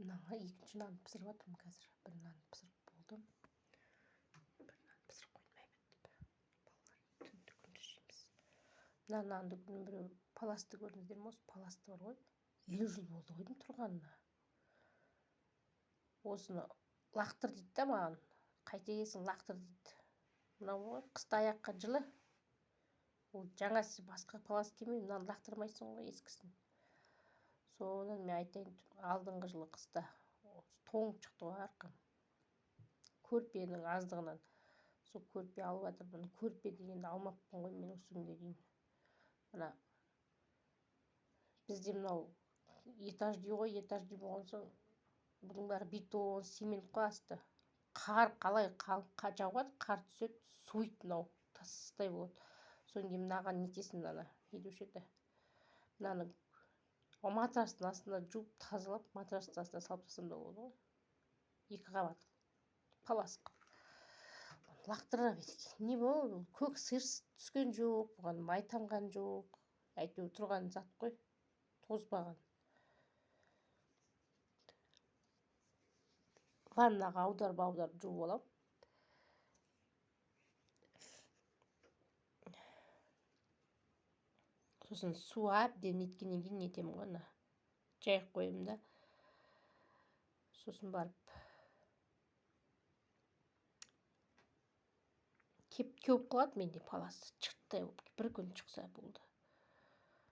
Мынаға екінші нан пісіріп жатырмын қазір. Бір нан пісіріп болдым. Бір нан пісіріп қоймай бітіп. Балалар түнді күндіз жейміз. Мына нанды күнін біреу паласты көрдіңіздер ме? Осы паласты бар ғой. 50 жыл болды ғой тұрғанына. Осыны лақтыр дейді да маған. Қайта келсің лақтыр дейді. Мынау ғой қыста аяққа жылы. Ол жаңасы басқа палас келмей, мынаны лақтырмайсың ғой ескісін. Содан мен айтайын, алдыңғы жылы қыста тоңып шықты ғой арқам. Көрпенің аздығынан. Сол көрпе алып жатырмын. Көрпе дегенді алмаппын ғой мен осы күнге дейін. Мына бізде мынау этаж дей ғой, этаж дей болған соң бұның бәрі бетон, цемент қой асты. Қар қалай жауады, қар түседі, суиды мынау, тастай болады. Содан кейін мынаған нетесің мынаны, не деуші еді. Мынаны матрастың астына жуып тазалап, матрастың астына салып тастасам да болады ғой. 2 қабат палас қылып. Лақтыра бердік. Не болды? Көк сиыр түскен жоқ, бұған май тамған жоқ. Әйтеуір тұрған зат қой, тозбаған. Ваннаға аударып жуып алам. Сосын су әбден неткеннен кейін нетемін ғой, жайып қоямын да. Сосын барып кеп қалады менде паласы. Шықтай болып бір күн шықса болды.